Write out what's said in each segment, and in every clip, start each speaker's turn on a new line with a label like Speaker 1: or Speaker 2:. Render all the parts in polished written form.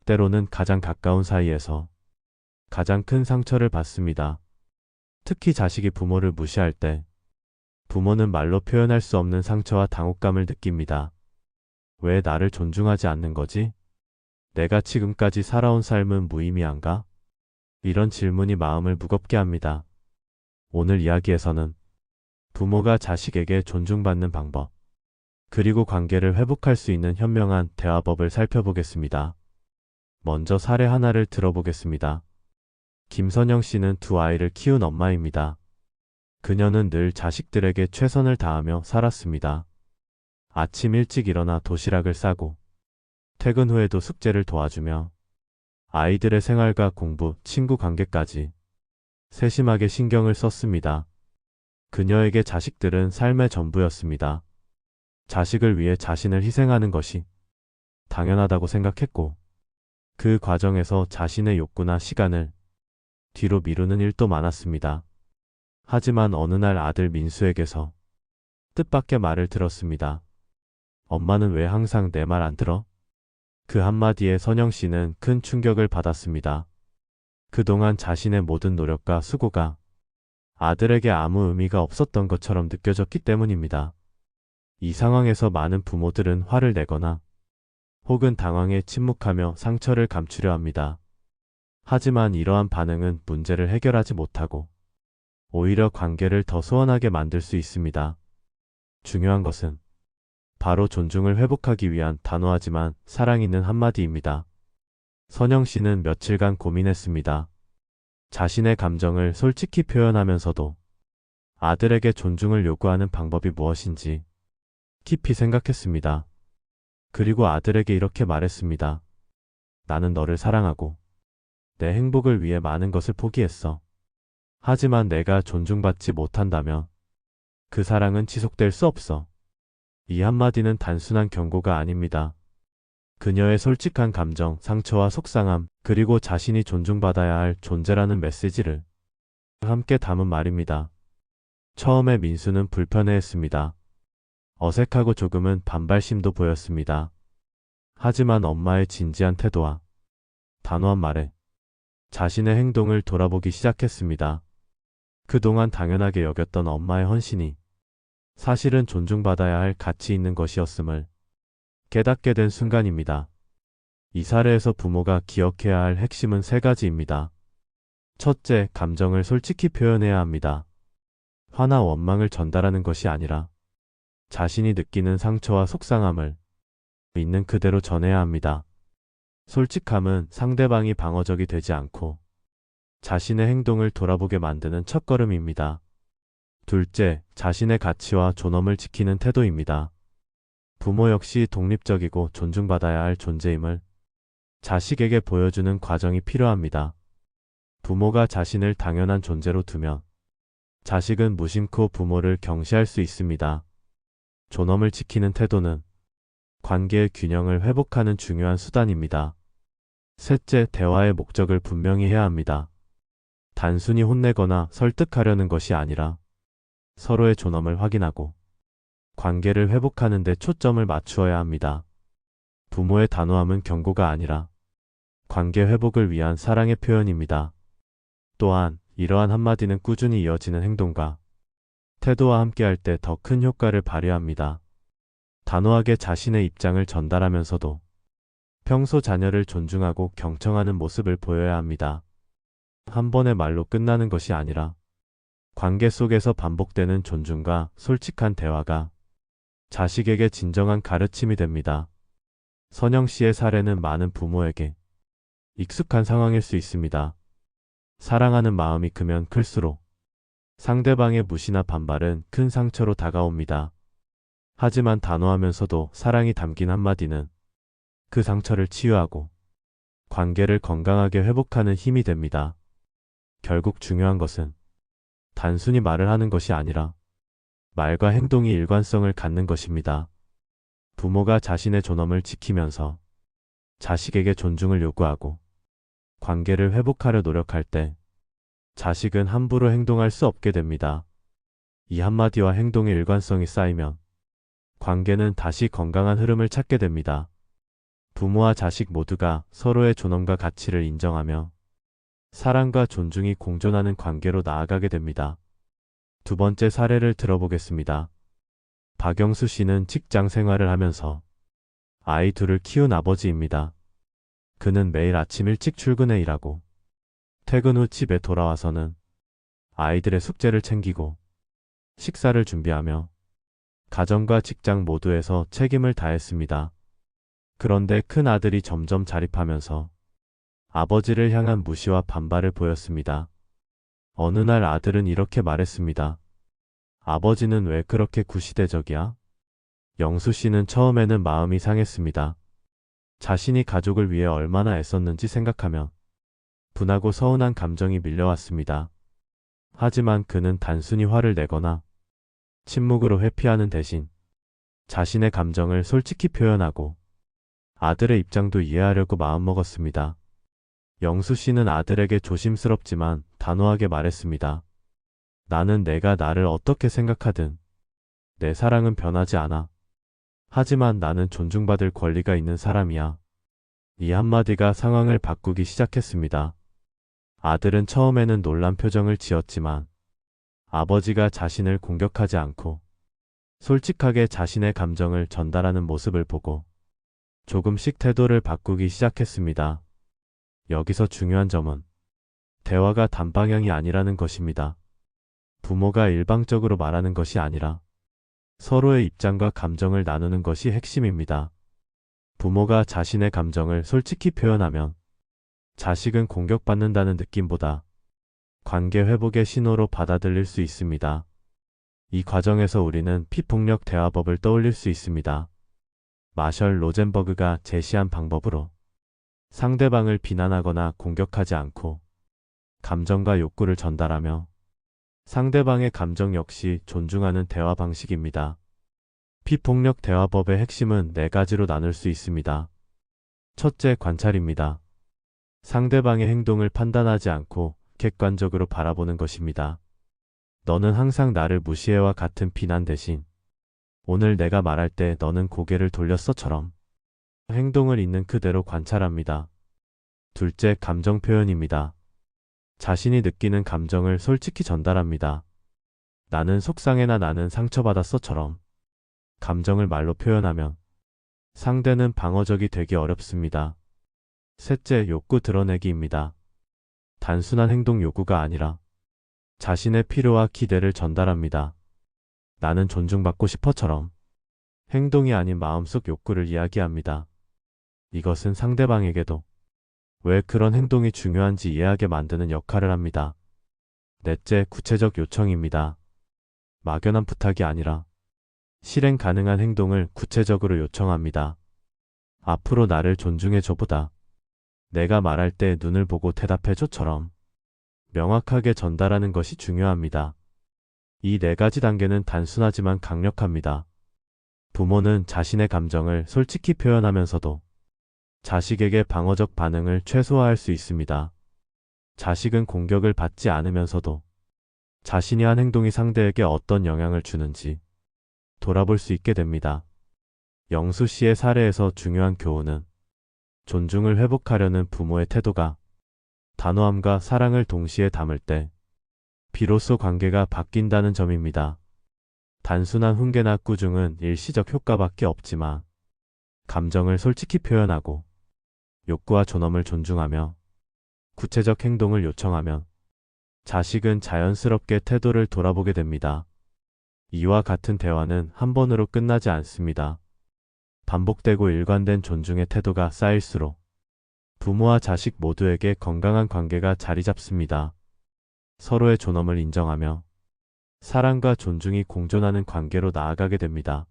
Speaker 1: 때로는 가장 가까운 사이에서 가장 큰 상처를 받습니다. 특히 자식이 부모를 무시할 때 부모는 말로 표현할 수 없는 상처와 당혹감을 느낍니다. 왜 나를 존중하지 않는 거지? 내가 지금까지 살아온 삶은 무의미한가? 이런 질문이 마음을 무겁게 합니다. 오늘 이야기에서는 부모가 자식에게 존중받는 방법, 그리고 관계를 회복할 수 있는 현명한 대화법을 살펴보겠습니다. 먼저 사례 하나를 들어보겠습니다. 김선영 씨는 두 아이를 키운 엄마입니다. 그녀는 늘 자식들에게 최선을 다하며 살았습니다. 아침 일찍 일어나 도시락을 싸고 퇴근 후에도 숙제를 도와주며 아이들의 생활과 공부, 친구 관계까지 세심하게 신경을 썼습니다. 그녀에게 자식들은 삶의 전부였습니다. 자식을 위해 자신을 희생하는 것이 당연하다고 생각했고, 그 과정에서 자신의 욕구나 시간을 뒤로 미루는 일도 많았습니다. 하지만 어느 날 아들 민수에게서 뜻밖의 말을 들었습니다. 엄마는 왜 항상 내 말 안 들어? 그 한마디에 선영 씨는 큰 충격을 받았습니다. 그동안 자신의 모든 노력과 수고가 아들에게 아무 의미가 없었던 것처럼 느껴졌기 때문입니다. 이 상황에서 많은 부모들은 화를 내거나 혹은 당황해 침묵하며 상처를 감추려 합니다. 하지만 이러한 반응은 문제를 해결하지 못하고 오히려 관계를 더 소원하게 만들 수 있습니다. 중요한 것은 바로 존중을 회복하기 위한 단호하지만 사랑 있는 한마디입니다. 선영 씨는 며칠간 고민했습니다. 자신의 감정을 솔직히 표현하면서도 아들에게 존중을 요구하는 방법이 무엇인지 깊이 생각했습니다. 그리고 아들에게 이렇게 말했습니다. 나는 너를 사랑하고 내 행복을 위해 많은 것을 포기했어. 하지만 내가 존중받지 못한다면 그 사랑은 지속될 수 없어. 이 한마디는 단순한 경고가 아닙니다. 그녀의 솔직한 감정, 상처와 속상함, 그리고 자신이 존중받아야 할 존재라는 메시지를 함께 담은 말입니다. 처음에 민수는 불편해했습니다. 어색하고 조금은 반발심도 보였습니다. 하지만 엄마의 진지한 태도와 단호한 말에 자신의 행동을 돌아보기 시작했습니다. 그동안 당연하게 여겼던 엄마의 헌신이 사실은 존중받아야 할 가치 있는 것이었음을 깨닫게 된 순간입니다. 이 사례에서 부모가 기억해야 할 핵심은 세 가지입니다. 첫째, 감정을 솔직히 표현해야 합니다. 화나 원망을 전달하는 것이 아니라 자신이 느끼는 상처와 속상함을 있는 그대로 전해야 합니다. 솔직함은 상대방이 방어적이 되지 않고 자신의 행동을 돌아보게 만드는 첫걸음입니다. 둘째, 자신의 가치와 존엄을 지키는 태도입니다. 부모 역시 독립적이고 존중받아야 할 존재임을 자식에게 보여주는 과정이 필요합니다. 부모가 자신을 당연한 존재로 두면 자식은 무심코 부모를 경시할 수 있습니다. 존엄을 지키는 태도는 관계의 균형을 회복하는 중요한 수단입니다. 셋째, 대화의 목적을 분명히 해야 합니다. 단순히 혼내거나 설득하려는 것이 아니라 서로의 존엄을 확인하고 관계를 회복하는 데 초점을 맞추어야 합니다. 부모의 단호함은 경고가 아니라 관계 회복을 위한 사랑의 표현입니다. 또한 이러한 한마디는 꾸준히 이어지는 행동과 태도와 함께할 때 더 큰 효과를 발휘합니다. 단호하게 자신의 입장을 전달하면서도 평소 자녀를 존중하고 경청하는 모습을 보여야 합니다. 한 번의 말로 끝나는 것이 아니라 관계 속에서 반복되는 존중과 솔직한 대화가 자식에게 진정한 가르침이 됩니다. 선영 씨의 사례는 많은 부모에게 익숙한 상황일 수 있습니다. 사랑하는 마음이 크면 클수록 상대방의 무시나 반발은 큰 상처로 다가옵니다. 하지만 단호하면서도 사랑이 담긴 한마디는 그 상처를 치유하고 관계를 건강하게 회복하는 힘이 됩니다. 결국 중요한 것은 단순히 말을 하는 것이 아니라 말과 행동이 일관성을 갖는 것입니다. 부모가 자신의 존엄을 지키면서 자식에게 존중을 요구하고 관계를 회복하려 노력할 때 자식은 함부로 행동할 수 없게 됩니다. 이 한마디와 행동의 일관성이 쌓이면 관계는 다시 건강한 흐름을 찾게 됩니다. 부모와 자식 모두가 서로의 존엄과 가치를 인정하며 사랑과 존중이 공존하는 관계로 나아가게 됩니다. 두 번째 사례를 들어보겠습니다. 박영수 씨는 직장 생활을 하면서 아이 둘을 키운 아버지입니다. 그는 매일 아침 일찍 출근해 일하고 퇴근 후 집에 돌아와서는 아이들의 숙제를 챙기고 식사를 준비하며 가정과 직장 모두에서 책임을 다했습니다. 그런데 큰 아들이 점점 자립하면서 아버지를 향한 무시와 반발을 보였습니다. 어느 날 아들은 이렇게 말했습니다. 아버지는 왜 그렇게 구시대적이야? 영수 씨는 처음에는 마음이 상했습니다. 자신이 가족을 위해 얼마나 애썼는지 생각하며 분하고 서운한 감정이 밀려왔습니다. 하지만 그는 단순히 화를 내거나 침묵으로 회피하는 대신 자신의 감정을 솔직히 표현하고 아들의 입장도 이해하려고 마음먹었습니다. 영수 씨는 아들에게 조심스럽지만 단호하게 말했습니다. 나는 내가 나를 어떻게 생각하든 내 사랑은 변하지 않아. 하지만 나는 존중받을 권리가 있는 사람이야. 이 한마디가 상황을 바꾸기 시작했습니다. 아들은 처음에는 놀란 표정을 지었지만 아버지가 자신을 공격하지 않고 솔직하게 자신의 감정을 전달하는 모습을 보고 조금씩 태도를 바꾸기 시작했습니다. 여기서 중요한 점은 대화가 단방향이 아니라는 것입니다. 부모가 일방적으로 말하는 것이 아니라 서로의 입장과 감정을 나누는 것이 핵심입니다. 부모가 자신의 감정을 솔직히 표현하면 자식은 공격받는다는 느낌보다 관계 회복의 신호로 받아들일 수 있습니다. 이 과정에서 우리는 피폭력 대화법을 떠올릴 수 있습니다. 마셜 로젠버그가 제시한 방법으로 상대방을 비난하거나 공격하지 않고 감정과 욕구를 전달하며 상대방의 감정 역시 존중하는 대화 방식입니다. 피폭력 대화법의 핵심은 4가지로 나눌 수 있습니다. 첫째, 관찰입니다. 상대방의 행동을 판단하지 않고 객관적으로 바라보는 것입니다. 너는 항상 나를 무시해와 같은 비난 대신 오늘 내가 말할 때 너는 고개를 돌렸어처럼 행동을 있는 그대로 관찰합니다. 둘째, 감정 표현입니다. 자신이 느끼는 감정을 솔직히 전달합니다. 나는 속상해나 나는 상처받았어처럼 감정을 말로 표현하면 상대는 방어적이 되기 어렵습니다. 셋째, 욕구 드러내기입니다. 단순한 행동 요구가 아니라 자신의 필요와 기대를 전달합니다. 나는 존중받고 싶어처럼 행동이 아닌 마음속 욕구를 이야기합니다. 이것은 상대방에게도 왜 그런 행동이 중요한지 이해하게 만드는 역할을 합니다. 넷째, 구체적 요청입니다. 막연한 부탁이 아니라 실행 가능한 행동을 구체적으로 요청합니다. 앞으로 나를 존중해줘보다 내가 말할 때 눈을 보고 대답해줘처럼 명확하게 전달하는 것이 중요합니다. 이 4가지 단계는 단순하지만 강력합니다. 부모는 자신의 감정을 솔직히 표현하면서도 자식에게 방어적 반응을 최소화할 수 있습니다. 자식은 공격을 받지 않으면서도 자신이 한 행동이 상대에게 어떤 영향을 주는지 돌아볼 수 있게 됩니다. 영수 씨의 사례에서 중요한 교훈은 존중을 회복하려는 부모의 태도가 단호함과 사랑을 동시에 담을 때 비로소 관계가 바뀐다는 점입니다. 단순한 훈계나 꾸중은 일시적 효과밖에 없지만 감정을 솔직히 표현하고 욕구와 존엄을 존중하며 구체적 행동을 요청하면 자식은 자연스럽게 태도를 돌아보게 됩니다. 이와 같은 대화는 한 번으로 끝나지 않습니다. 반복되고 일관된 존중의 태도가 쌓일수록 부모와 자식 모두에게 건강한 관계가 자리 잡습니다. 서로의 존엄을 인정하며 사랑과 존중이 공존하는 관계로 나아가게 됩니다.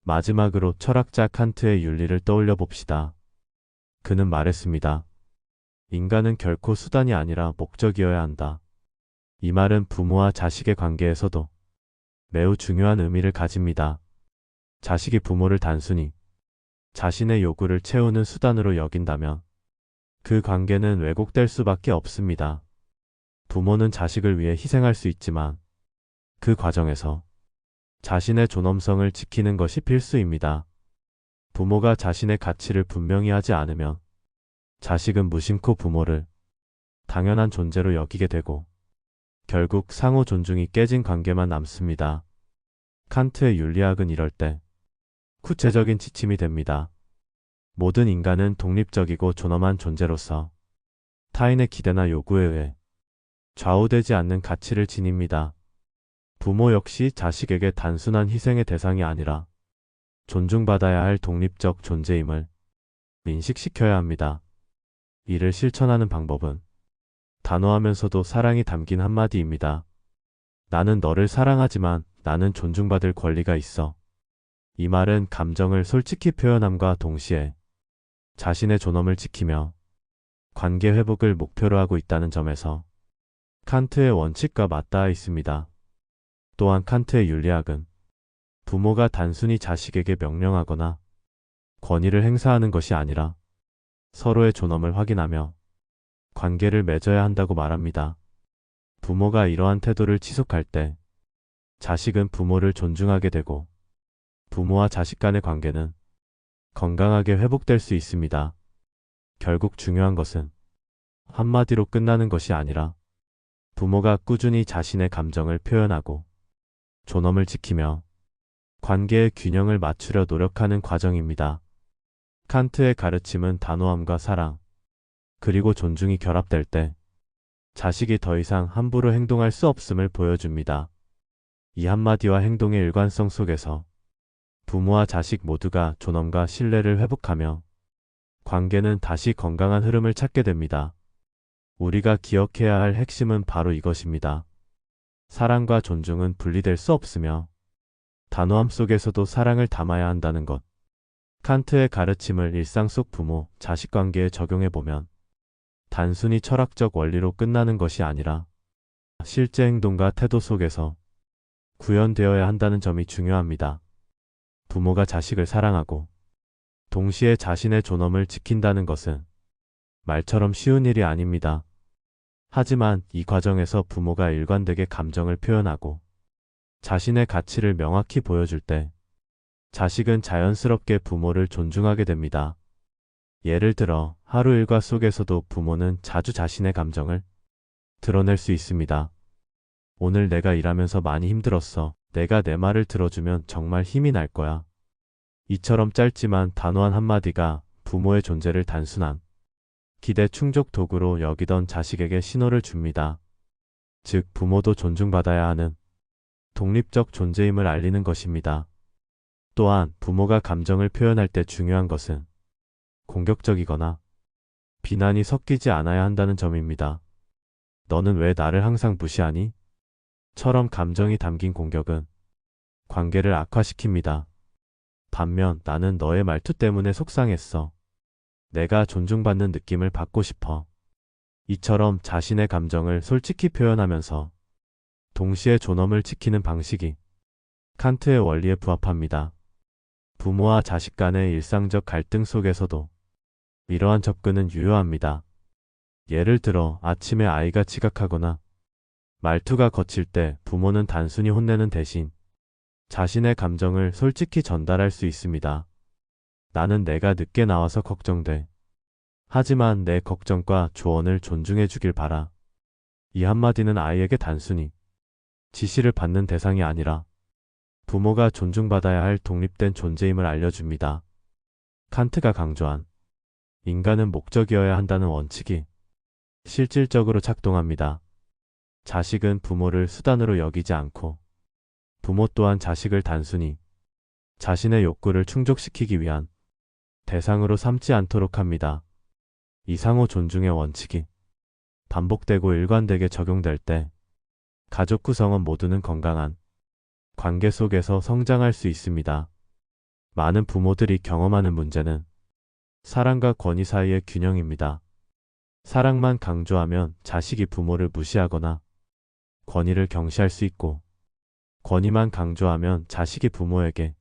Speaker 1: 마지막으로 철학자 칸트의 윤리를 떠올려 봅시다. 그는 말했습니다. 인간은 결코 수단이 아니라 목적이어야 한다. 이 말은 부모와 자식의 관계에서도 매우 중요한 의미를 가집니다. 자식이 부모를 단순히 자신의 요구를 채우는 수단으로 여긴다면 그 관계는 왜곡될 수밖에 없습니다. 부모는 자식을 위해 희생할 수 있지만 그 과정에서 자신의 존엄성을 지키는 것이 필수입니다. 부모가 자신의 가치를 분명히 하지 않으면 자식은 무심코 부모를 당연한 존재로 여기게 되고 결국 상호 존중이 깨진 관계만 남습니다. 칸트의 윤리학은 이럴 때 구체적인 지침이 됩니다. 모든 인간은 독립적이고 존엄한 존재로서 타인의 기대나 요구에 의해 좌우되지 않는 가치를 지닙니다. 부모 역시 자식에게 단순한 희생의 대상이 아니라 존중받아야 할 독립적 존재임을 인식시켜야 합니다. 이를 실천하는 방법은 단호하면서도 사랑이 담긴 한마디입니다. 나는 너를 사랑하지만 나는 존중받을 권리가 있어. 이 말은 감정을 솔직히 표현함과 동시에 자신의 존엄을 지키며 관계 회복을 목표로 하고 있다는 점에서 칸트의 원칙과 맞닿아 있습니다. 또한 칸트의 윤리학은 부모가 단순히 자식에게 명령하거나 권위를 행사하는 것이 아니라 서로의 존엄을 확인하며 관계를 맺어야 한다고 말합니다. 부모가 이러한 태도를 지속할 때 자식은 부모를 존중하게 되고 부모와 자식 간의 관계는 건강하게 회복될 수 있습니다. 결국 중요한 것은 한마디로 끝나는 것이 아니라 부모가 꾸준히 자신의 감정을 표현하고 존엄을 지키며 관계의 균형을 맞추려 노력하는 과정입니다. 칸트의 가르침은 단호함과 사랑, 그리고 존중이 결합될 때 자식이 더 이상 함부로 행동할 수 없음을 보여줍니다. 이 한마디와 행동의 일관성 속에서 부모와 자식 모두가 존엄과 신뢰를 회복하며 관계는 다시 건강한 흐름을 찾게 됩니다. 우리가 기억해야 할 핵심은 바로 이것입니다. 사랑과 존중은 분리될 수 없으며 단호함 속에서도 사랑을 담아야 한다는 것. 칸트의 가르침을 일상 속 부모, 자식 관계에 적용해보면 단순히 철학적 원리로 끝나는 것이 아니라 실제 행동과 태도 속에서 구현되어야 한다는 점이 중요합니다. 부모가 자식을 사랑하고 동시에 자신의 존엄을 지킨다는 것은 말처럼 쉬운 일이 아닙니다. 하지만 이 과정에서 부모가 일관되게 감정을 표현하고 자신의 가치를 명확히 보여줄 때 자식은 자연스럽게 부모를 존중하게 됩니다. 예를 들어 하루 일과 속에서도 부모는 자주 자신의 감정을 드러낼 수 있습니다. 오늘 내가 일하면서 많이 힘들었어. 내가 내 말을 들어주면 정말 힘이 날 거야. 이처럼 짧지만 단호한 한마디가 부모의 존재를 단순한 기대 충족 도구로 여기던 자식에게 신호를 줍니다. 즉, 부모도 존중받아야 하는 독립적 존재임을 알리는 것입니다. 또한 부모가 감정을 표현할 때 중요한 것은 공격적이거나 비난이 섞이지 않아야 한다는 점입니다. 너는 왜 나를 항상 무시하니? 처럼 감정이 담긴 공격은 관계를 악화시킵니다. 반면 나는 너의 말투 때문에 속상했어. 내가 존중받는 느낌을 받고 싶어. 이처럼 자신의 감정을 솔직히 표현하면서 동시에 존엄을 지키는 방식이 칸트의 원리에 부합합니다. 부모와 자식 간의 일상적 갈등 속에서도 이러한 접근은 유효합니다. 예를 들어 아침에 아이가 지각하거나 말투가 거칠 때 부모는 단순히 혼내는 대신 자신의 감정을 솔직히 전달할 수 있습니다. 나는 내가 늦게 나와서 걱정돼. 하지만 내 걱정과 조언을 존중해 주길 바라. 이 한마디는 아이에게 단순히 지시를 받는 대상이 아니라 부모가 존중받아야 할 독립된 존재임을 알려줍니다. 칸트가 강조한 인간은 목적이어야 한다는 원칙이 실질적으로 작동합니다. 자식은 부모를 수단으로 여기지 않고 부모 또한 자식을 단순히 자신의 욕구를 충족시키기 위한 대상으로 삼지 않도록 합니다. 이 상호 존중의 원칙이 반복되고 일관되게 적용될 때 가족 구성원 모두는 건강한 관계 속에서 성장할 수 있습니다. 많은 부모들이 경험하는 문제는 사랑과 권위 사이의 균형입니다. 사랑만 강조하면 자식이 부모를 무시하거나 권위를 경시할 수 있고, 권위만 강조하면 자식이 부모에게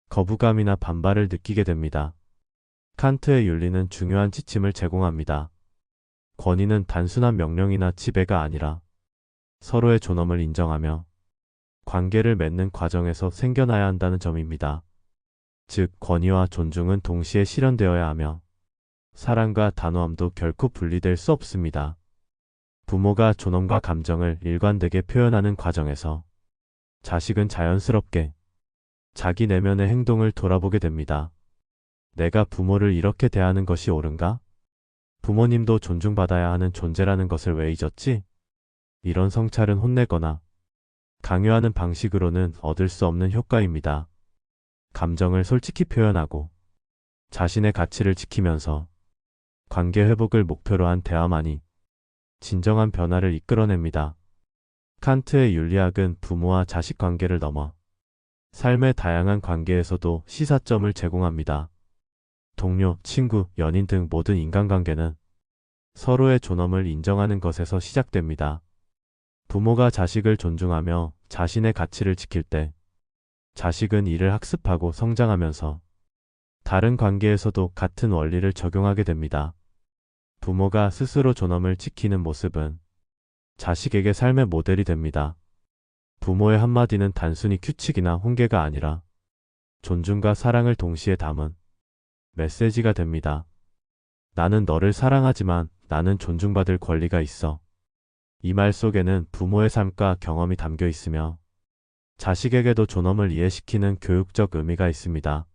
Speaker 1: 거부감이나 반발을 느끼게 됩니다. 칸트의 윤리는 중요한 지침을 제공합니다. 권위는 단순한 명령이나 지배가 아니라 서로의 존엄을 인정하며 관계를 맺는 과정에서 생겨나야 한다는 점입니다. 즉, 권위와 존중은 동시에 실현되어야 하며 사랑과 단호함도 결코 분리될 수 없습니다. 부모가 존엄과 감정을 일관되게 표현하는 과정에서 자식은 자연스럽게 자기 내면의 행동을 돌아보게 됩니다. 내가 부모를 이렇게 대하는 것이 옳은가? 부모님도 존중받아야 하는 존재라는 것을 왜 잊었지? 이런 성찰은 혼내거나 강요하는 방식으로는 얻을 수 없는 효과입니다. 감정을 솔직히 표현하고 자신의 가치를 지키면서 관계 회복을 목표로 한 대화만이 진정한 변화를 이끌어냅니다. 칸트의 윤리학은 부모와 자식 관계를 넘어 삶의 다양한 관계에서도 시사점을 제공합니다. 동료, 친구, 연인 등 모든 인간관계는 서로의 존엄을 인정하는 것에서 시작됩니다. 부모가 자식을 존중하며 자신의 가치를 지킬 때 자식은 이를 학습하고 성장하면서 다른 관계에서도 같은 원리를 적용하게 됩니다. 부모가 스스로 존엄을 지키는 모습은 자식에게 삶의 모델이 됩니다. 부모의 한마디는 단순히 규칙이나 훈계가 아니라 존중과 사랑을 동시에 담은 메시지가 됩니다. 나는 너를 사랑하지만 나는 존중받을 권리가 있어. 이 말 속에는 부모의 삶과 경험이 담겨 있으며 자식에게도 존엄을 이해시키는 교육적 의미가 있습니다.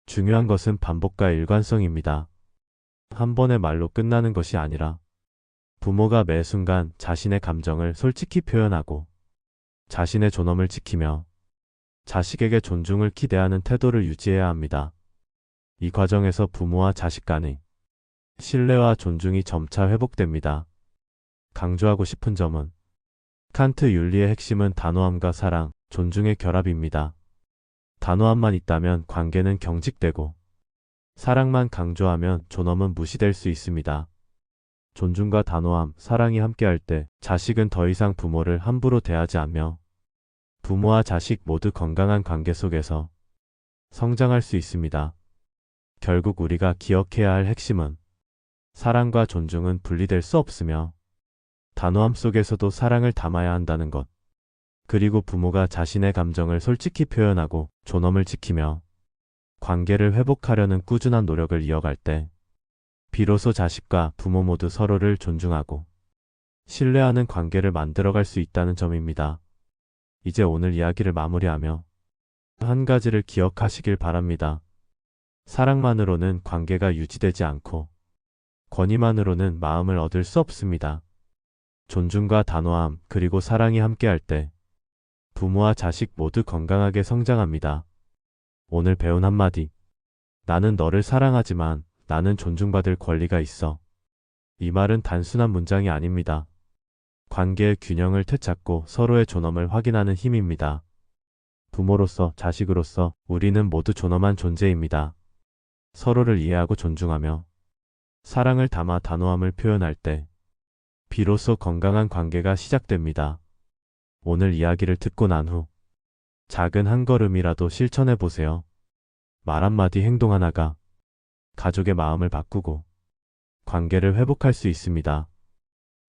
Speaker 1: 중요한 것은 반복과 일관성입니다. 한 번의 말로 끝나는 것이 아니라 부모가 매 순간 자신의 감정을 솔직히 표현하고 자신의 존엄을 지키며 자식에게 존중을 기대하는 태도를 유지해야 합니다. 이 과정에서 부모와 자식 간의 신뢰와 존중이 점차 회복됩니다. 강조하고 싶은 점은 칸트 윤리의 핵심은 단호함과 사랑, 존중의 결합입니다. 단호함만 있다면 관계는 경직되고 사랑만 강조하면 존엄은 무시될 수 있습니다. 존중과 단호함, 사랑이 함께할 때 자식은 더 이상 부모를 함부로 대하지 않며 부모와 자식 모두 건강한 관계 속에서 성장할 수 있습니다. 결국 우리가 기억해야 할 핵심은 사랑과 존중은 분리될 수 없으며 단호함 속에서도 사랑을 담아야 한다는 것. 그리고 부모가 자신의 감정을 솔직히 표현하고 존엄을 지키며 관계를 회복하려는 꾸준한 노력을 이어갈 때 비로소 자식과 부모 모두 서로를 존중하고 신뢰하는 관계를 만들어갈 수 있다는 점입니다. 이제 오늘 이야기를 마무리하며 한 가지를 기억하시길 바랍니다. 사랑만으로는 관계가 유지되지 않고 권위만으로는 마음을 얻을 수 없습니다. 존중과 단호함 그리고 사랑이 함께할 때 부모와 자식 모두 건강하게 성장합니다. 오늘 배운 한마디. 나는 너를 사랑하지만 나는 존중받을 권리가 있어. 이 말은 단순한 문장이 아닙니다. 관계의 균형을 되찾고 서로의 존엄을 확인하는 힘입니다. 부모로서 자식으로서 우리는 모두 존엄한 존재입니다. 서로를 이해하고 존중하며 사랑을 담아 단호함을 표현할 때 비로소 건강한 관계가 시작됩니다. 오늘 이야기를 듣고 난 후 작은 한 걸음이라도 실천해 보세요. 말 한마디 행동 하나가 가족의 마음을 바꾸고 관계를 회복할 수 있습니다.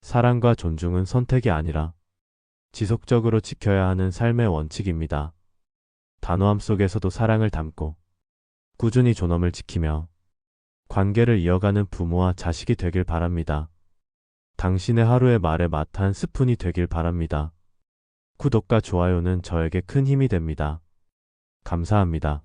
Speaker 1: 사랑과 존중은 선택이 아니라 지속적으로 지켜야 하는 삶의 원칙입니다. 단호함 속에서도 사랑을 담고 꾸준히 존엄을 지키며 관계를 이어가는 부모와 자식이 되길 바랍니다. 당신의 하루의 말의 맛 한 스푼이 되길 바랍니다. 구독과 좋아요는 저에게 큰 힘이 됩니다. 감사합니다.